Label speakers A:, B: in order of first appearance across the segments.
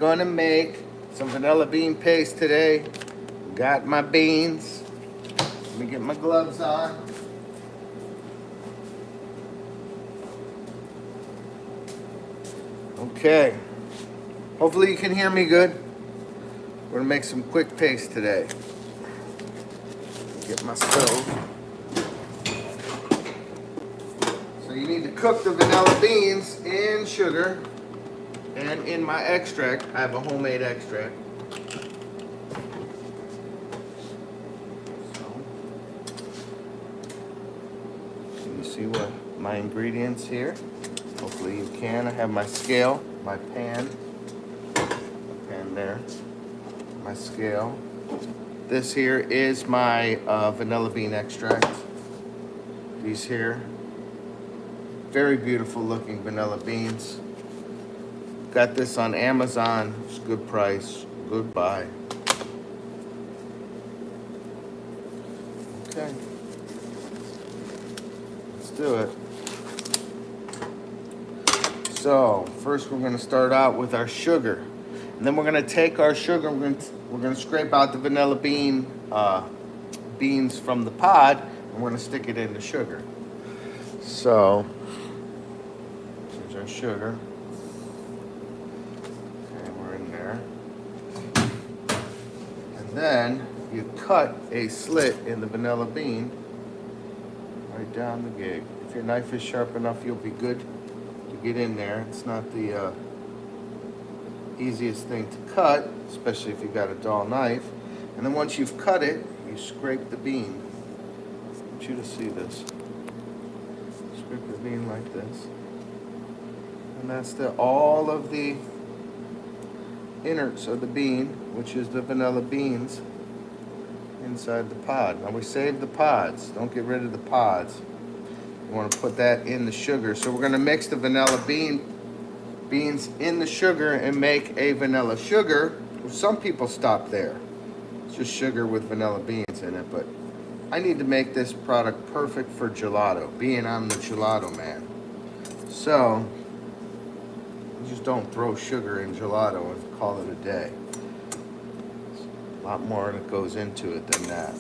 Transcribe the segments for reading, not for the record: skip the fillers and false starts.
A: Gonna make some vanilla bean paste today. Got my beans. Let me get my gloves on. Okay. Hopefully you can hear me good. We're gonna make some quick paste today. Get my stove. So you need to cook the vanilla beans in sugar and in my extract. I have a homemade extract. So, can you see what my ingredients here? Hopefully you can. I have my scale, my pan there, my scale. This here is my vanilla bean extract. These here, very beautiful looking vanilla beans. Got this on Amazon. It's a good price, good buy. Okay, let's do it. So first we're going to start out with our sugar, and then we're going to take our sugar. We're going to scrape out the vanilla beans from the pod, and we're going to stick it in the sugar. So here's our sugar. Okay, we're in there, and then you cut a slit in the vanilla bean right down the gig. If your knife is sharp enough, you'll be good. Get in there. It's not the easiest thing to cut, especially if you've got a dull knife. And then once you've cut it, you scrape the bean. I want you to see this. Scrape the bean like this. And that's all of the innards of the bean, which is the vanilla beans, inside the pod. Now we save the pods. Don't get rid of the pods. You want to put that in the sugar. So we're going to mix the vanilla beans in the sugar and make a vanilla sugar. Well, some people stop there. It's just sugar with vanilla beans in it, but I need to make this product perfect for gelato, being I'm the gelato man. So you just don't throw sugar in gelato and call it a day. There's a lot more that goes into it than that.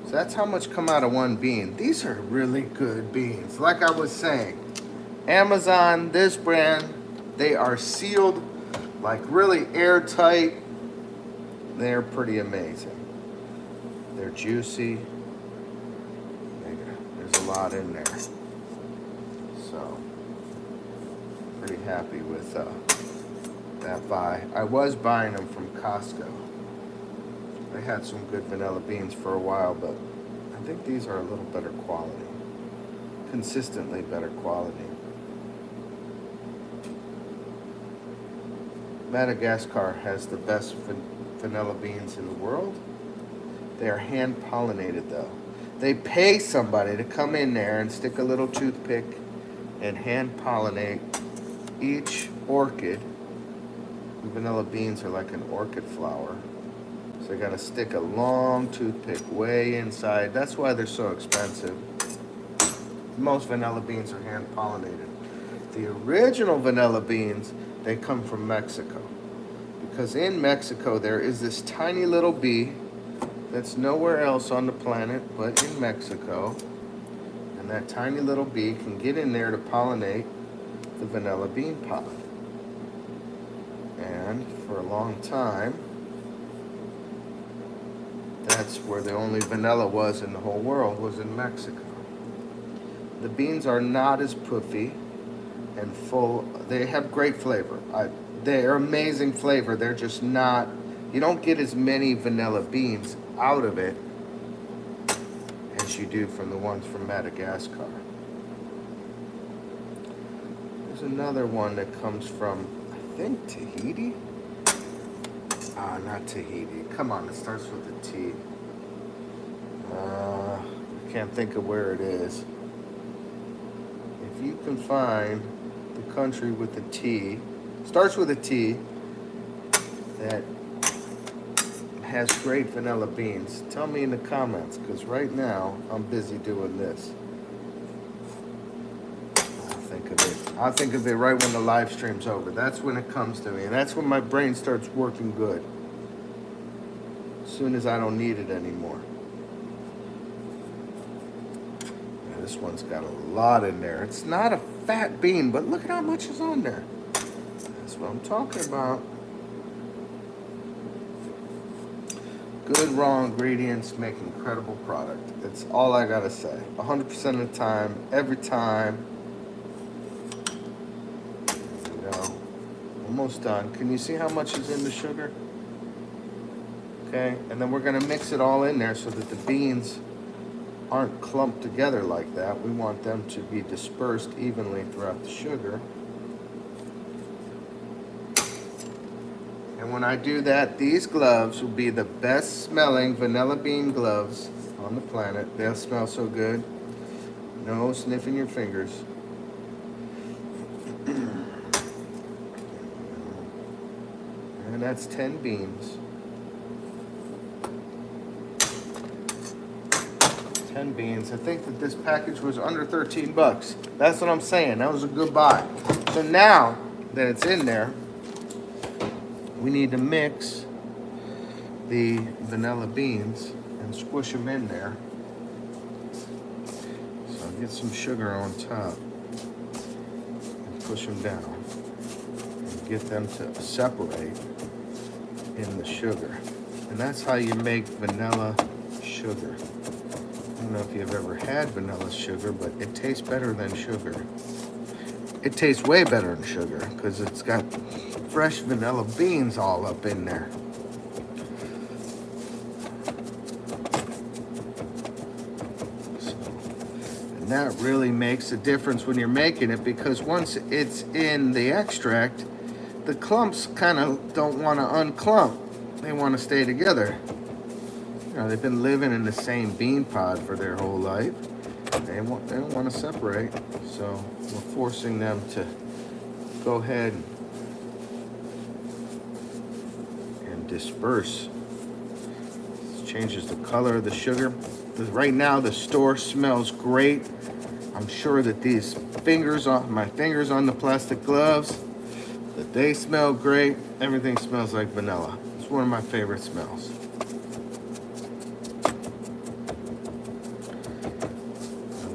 A: So that's how much come out of one bean. These are really good beans. Like I was saying, Amazon, this brand, they are sealed, like really airtight. They're pretty amazing. They're juicy. There's a lot in there. So, pretty happy with that buy. I was buying them from Costco. They had some good vanilla beans for a while, but I think these are a little better quality. Consistently better quality. Madagascar has the best vanilla beans in the world. They are hand pollinated though. They pay somebody to come in there and stick a little toothpick and hand pollinate each orchid. The vanilla beans are like an orchid flower. So they gotta stick a long toothpick way inside. That's why they're so expensive. Most vanilla beans are hand pollinated. The original vanilla beans, they come from Mexico. Because in Mexico, there is this tiny little bee that's nowhere else on the planet but in Mexico. And that tiny little bee can get in there to pollinate the vanilla bean pod. And for a long time, that's where the only vanilla was in the whole world, was in Mexico. The beans are not as puffy and full. They have great flavor. They're amazing flavor. They're just not, you don't get as many vanilla beans out of it as you do from the ones from Madagascar. There's another one that comes from, I think, Tahiti? Not Tahiti. Come on, it starts with a T. I can't think of where it is. If you can find the country with a T, starts with a T, that has great vanilla beans, tell me in the comments, because right now I'm busy doing this. I'll think of it. I'll think of it right when the live stream's over. That's when it comes to me. And that's when my brain starts working good. As soon as I don't need it anymore. Yeah, this one's got a lot in there. It's not a fat bean, but look at how much is on there. That's what I'm talking about. Good raw ingredients make incredible product. That's all I gotta say. 100% of the time, every time. There we go. Almost done. Can you see how much is in the sugar? Okay, and then we're gonna mix it all in there so that the beans aren't clumped together like that. We want them to be dispersed evenly throughout the sugar. And when I do that, these gloves will be the best smelling vanilla bean gloves on the planet. They'll smell so good. No sniffing your fingers. And that's 10 beans. 10 beans. I think that this package was under 13 bucks. That's what I'm saying. That was a good buy. So now that it's in there, we need to mix the vanilla beans and squish them in there. So I'll get some sugar on top and push them down and get them to separate in the sugar. And that's how you make vanilla sugar. I don't know if you've ever had vanilla sugar, but it tastes better than sugar. It tastes way better than sugar because it's got fresh vanilla beans all up in there. And that really makes a difference when you're making it, because once it's in the extract, the clumps kind of don't want to unclump. They want to stay together. You know, they've been living in the same bean pod for their whole life. They don't want to separate, so we're forcing them to go ahead and disperse. This changes the color of the sugar. Right now the store smells great. I'm sure that my fingers on the plastic gloves, that they smell great. Everything smells like vanilla. It's one of my favorite smells.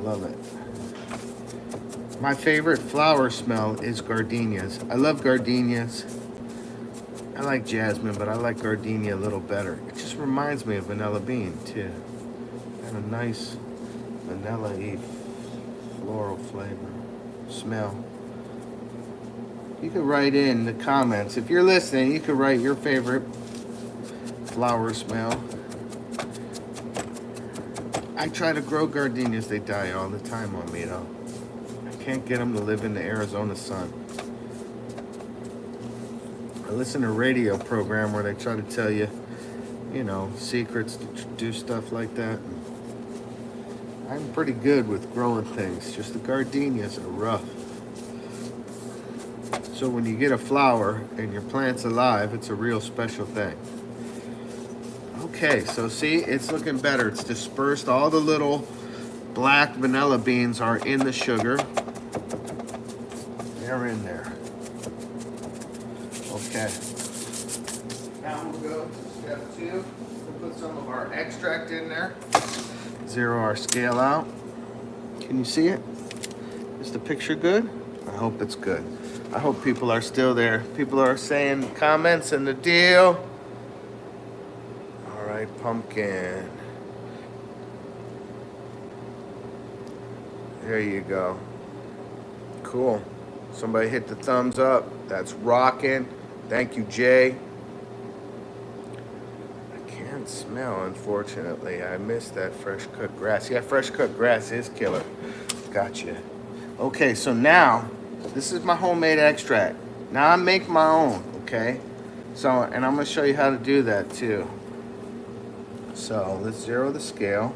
A: Love it. My favorite flower smell is gardenias. I love gardenias. I like jasmine, but I like gardenia a little better. It just reminds me of vanilla bean too. Got a nice vanilla-y floral flavor, smell. You can write in the comments. If you're listening, you can write your favorite flower smell. I try to grow gardenias, they die all the time on me though. I can't get them to live in the Arizona sun. I listen to a radio program where they try to tell you, you know, secrets to do stuff like that. I'm pretty good with growing things, just the gardenias are rough. So when you get a flower and your plant's alive, it's a real special thing. Okay, so see, it's looking better. It's dispersed. All the little black vanilla beans are in the sugar. They're in there. Okay. Now we'll go to step 2. We'll put some of our extract in there. Zero our scale out. Can you see it? Is the picture good? I hope it's good. I hope people are still there. People are saying comments and the deal. All right, pumpkin. There you go. Cool. Somebody hit the thumbs up. That's rocking. Thank you, Jay. I can't smell, unfortunately. I missed that fresh cut grass. Yeah, fresh cut grass is killer. Gotcha. Okay, so now, this is my homemade extract. Now I make my own, okay? So, and I'm gonna show you how to do that too. So let's zero the scale.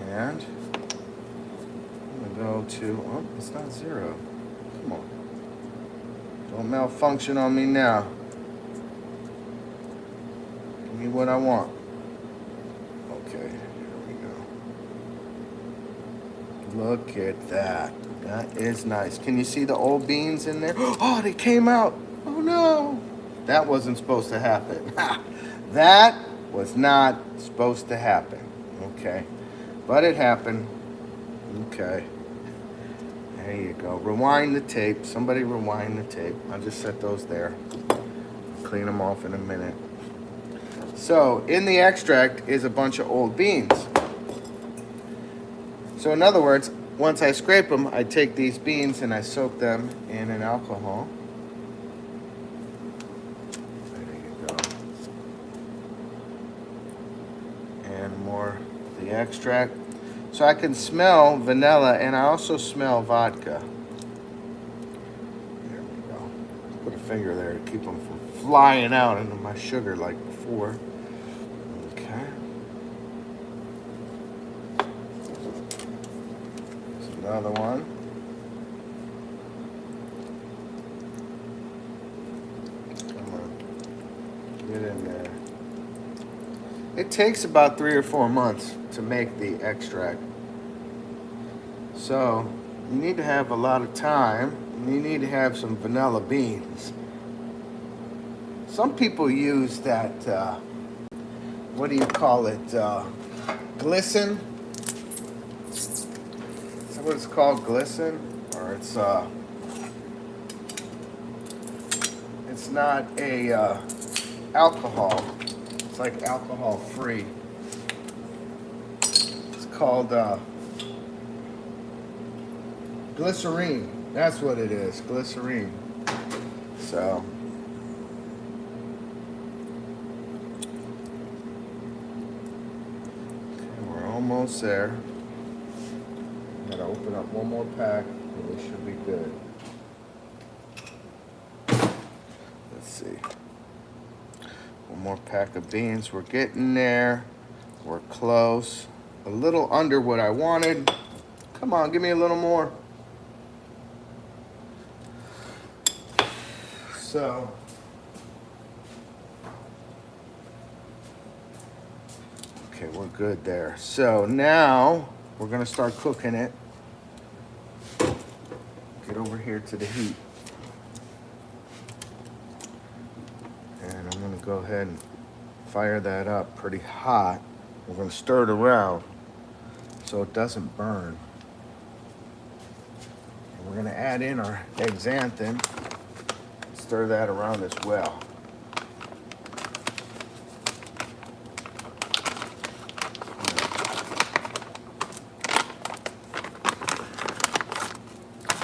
A: And I'm gonna go to, oh, it's not zero. Come on. Don't malfunction on me now. Give me what I want. Okay, here we go. Look at that. That is nice. Can you see the old beans in there? Oh, they came out. Oh no. That wasn't supposed to happen. That was not supposed to happen. Okay. But it happened. Okay. There you go. Rewind the tape. Somebody rewind the tape. I'll just set those there. Clean them off in a minute. So, in the extract is a bunch of old beans. So, in other words, once I scrape them, I take these beans and I soak them in an alcohol. There you go. And more of the extract. So I can smell vanilla and I also smell vodka. There we go. Put a finger there to keep them from flying out into my sugar like before. Okay. There's another one. Come on. Get in there. It takes about 3 or 4 months to make the extract. So you need to have a lot of time. And you need to have some vanilla beans. Some people use that, what do you call it? Glisten? Is that what it's called? Glisten? Or it's not a alcohol. It's like alcohol free. It's called glycerine. That's what it is, glycerine. So okay, we're almost there. Gotta open up one more pack and we should be good. Let's see. One more pack of beans. We're getting there. We're close. A little under what I wanted. Come on, give me a little more. So, okay, we're good there. So now we're gonna start cooking it. Get over here to the heat. And I'm gonna go ahead and fire that up pretty hot. We're gonna stir it around so it doesn't burn. And we're gonna add in our xanthan. Stir that around as well.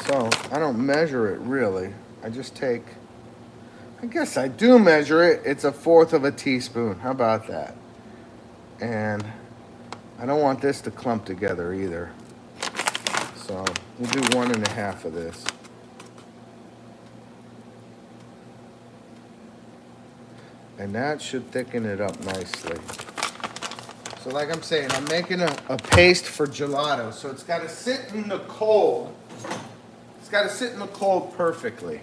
A: So I don't measure it really. I just take, I guess I do measure it. It's 1/4 of a teaspoon. How about that? And I don't want this to clump together either. So we'll do 1 1/2 of this. And that should thicken it up nicely. So like I'm saying, I'm making a paste for gelato. So it's got to sit in the cold. It's got to sit in the cold perfectly.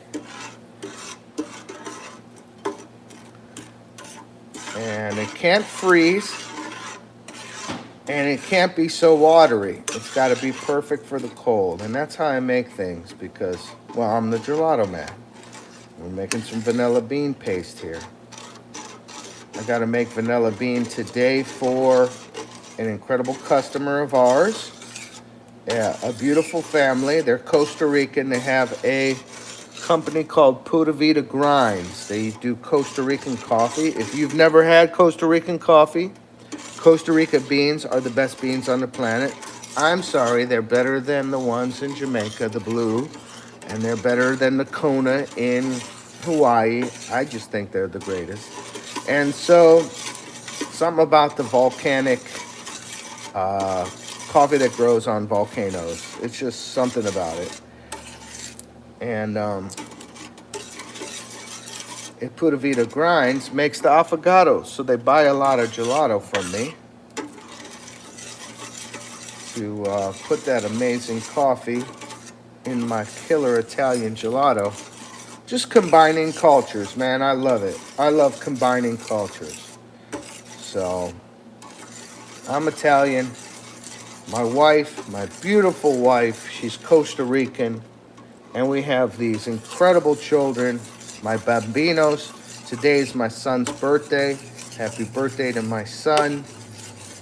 A: And it can't freeze. And it can't be so watery. It's got to be perfect for the cold. And that's how I make things because, well, I'm the gelato man. We're making some vanilla bean paste here. I got to make vanilla bean today for an incredible customer of ours. Yeah, a beautiful family. They're Costa Rican. They have a company called Pura Vida Grinds. They do Costa Rican coffee. If you've never had Costa Rican coffee, Costa Rica beans are the best beans on the planet. I'm sorry, they're better than the ones in Jamaica, the blue, and they're better than the Kona in Hawaii. I just think they're the greatest. And so, something about the volcanic coffee that grows on volcanoes. It's just something about it. And Pura Vida Grinds makes the affogatos. So they buy a lot of gelato from me to put that amazing coffee in my killer Italian gelato. Just combining cultures, man. I love it. I love combining cultures. So, I'm Italian. My wife, my beautiful wife, she's Costa Rican. And we have these incredible children, my bambinos. Today is my son's birthday. Happy birthday to my son.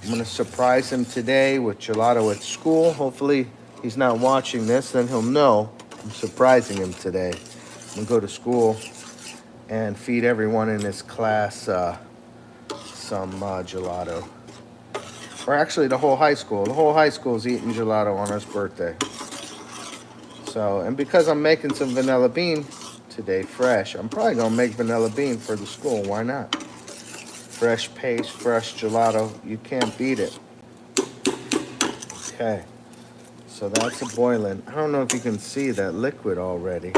A: I'm gonna surprise him today with gelato at school. Hopefully he's not watching this, then he'll know I'm surprising him today. I'm gonna go to school and feed everyone in his class some gelato. Or actually the whole high school. The whole high school is eating gelato on his birthday. So, and because I'm making some vanilla bean today, fresh, I'm probably gonna make vanilla bean for the school. Why not? Fresh paste, fresh gelato. You can't beat it. Okay. So that's a boiling. I don't know if you can see that liquid already.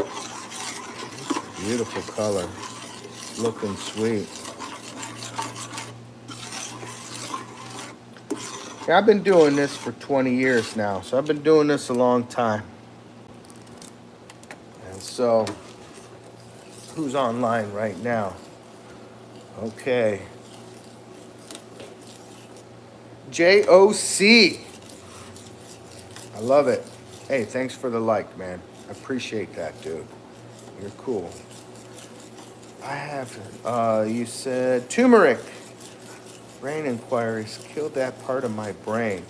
A: Beautiful color. Looking sweet. Yeah, I've been doing this for 20 years now. So I've been doing this a long time. And so, who's online right now? Okay. JOC. I love it. Hey, thanks for the like, man. I appreciate that, dude. You're cool. I have, you said turmeric. Brain inquiries killed that part of my brain.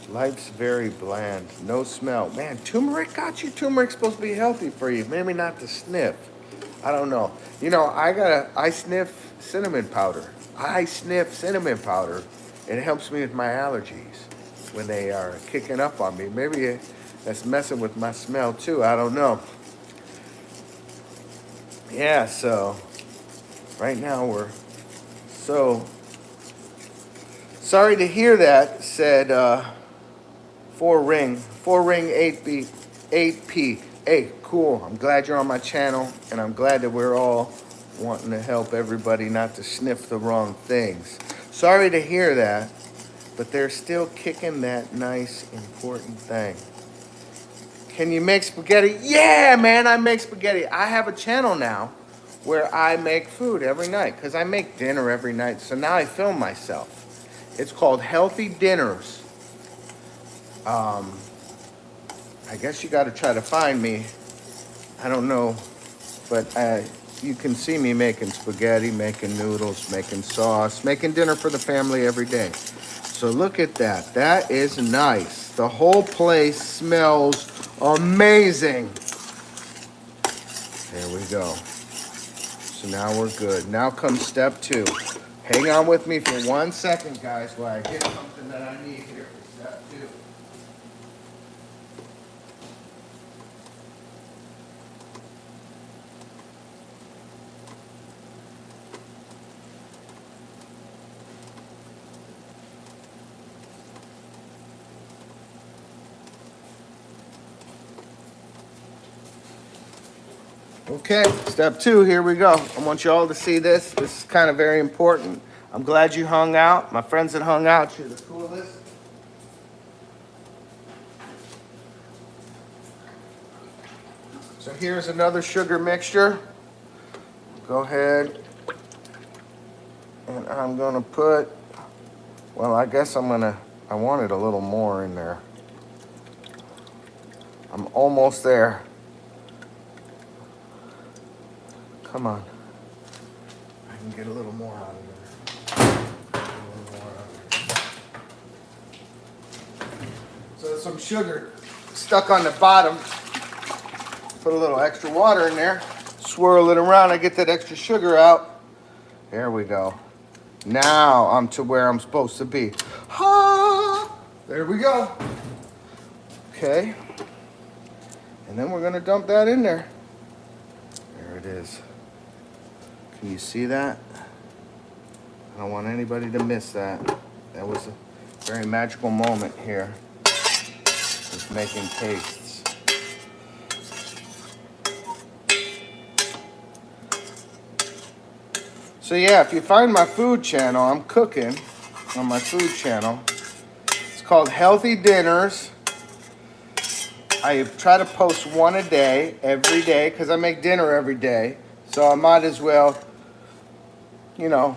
A: Life's very bland. No smell. Man, turmeric got you. Turmeric's supposed to be healthy for you. Maybe not to sniff. I don't know. You know, I sniff cinnamon powder. I sniff cinnamon powder. It helps me with my allergies when they are kicking up on me. Maybe that's messing with my smell too. I don't know. Yeah, so right now we're so sorry to hear that, said 4ring 8P. Hey, cool. I'm glad you're on my channel, and I'm glad that we're all wanting to help everybody not to sniff the wrong things. Sorry to hear that, but they're still kicking that nice, important thing. Can you make spaghetti? Yeah, man, I make spaghetti. I have a channel now where I make food every night because I make dinner every night. So now I film myself. It's called Healthy Dinners. I guess you got to try to find me. I don't know, but you can see me making spaghetti, making noodles, making sauce, making dinner for the family every day. So look at that. That is nice. The whole place smells amazing. There we go. So now we're good. Now comes step 2. Hang on with me for 1 second, guys, while I get something that I need here for step 2. Okay, step 2, here we go. I want you all to see this. This is kind of very important. I'm glad you hung out. My friends that hung out, you're the coolest. So here's another sugar mixture. Go ahead. And I'm gonna put, well, I guess I wanted a little more in there. I'm almost there. Come on. I can get a little more out of there. So there's some sugar stuck on the bottom. Put a little extra water in there. Swirl it around. I get that extra sugar out. There we go. Now I'm to where I'm supposed to be. Ha! There we go. Okay. And then we're going to dump that in there. There it is. Can you see that? I don't want anybody to miss that. That was a very magical moment here with making pastes. So yeah, if you find my food channel, I'm cooking on my food channel. It's called Healthy Dinners. I try to post one a day, every day, because I make dinner every day. So I might as well, you know,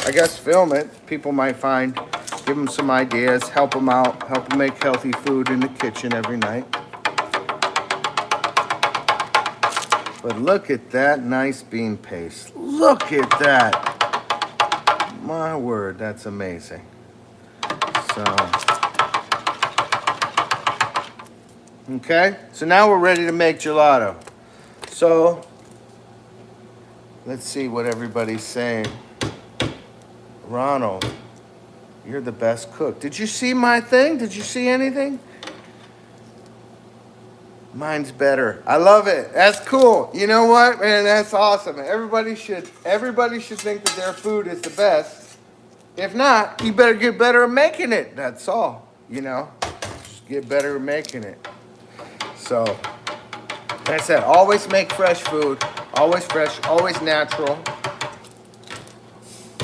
A: I guess film it. People might find Give them some ideas, help them out, help them make healthy food in the kitchen every night. But look at that nice bean paste. Look at that. My word, that's amazing. So, okay, so now we're ready to make gelato. So, let's see what everybody's saying. Ronald, you're the best cook. Did you see my thing? Did you see anything? Mine's better. I love it. That's cool. You know what, man? That's awesome. Everybody should think that their food is the best. If not, you better get better at making it. That's all. You know, just get better at making it. So, like I said, always make fresh food. Always fresh. Always natural.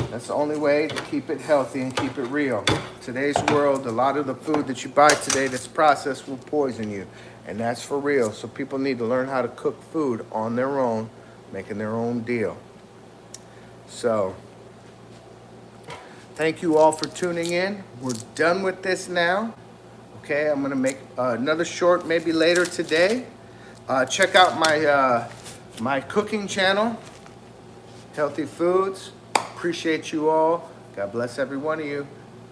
A: That's the only way to keep it healthy and keep it real. Today's world, a lot of the food that you buy today that's processed will poison you. And that's for real. So people need to learn how to cook food on their own, making their own deal. So, thank you all for tuning in. We're done with this now. Okay, I'm gonna make another short maybe later today. Check out my cooking channel, Healthy Foods. Appreciate you all. God bless every one of you.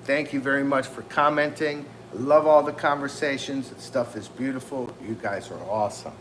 A: Thank you very much for commenting. Love all the conversations. Stuff is beautiful. You guys are awesome.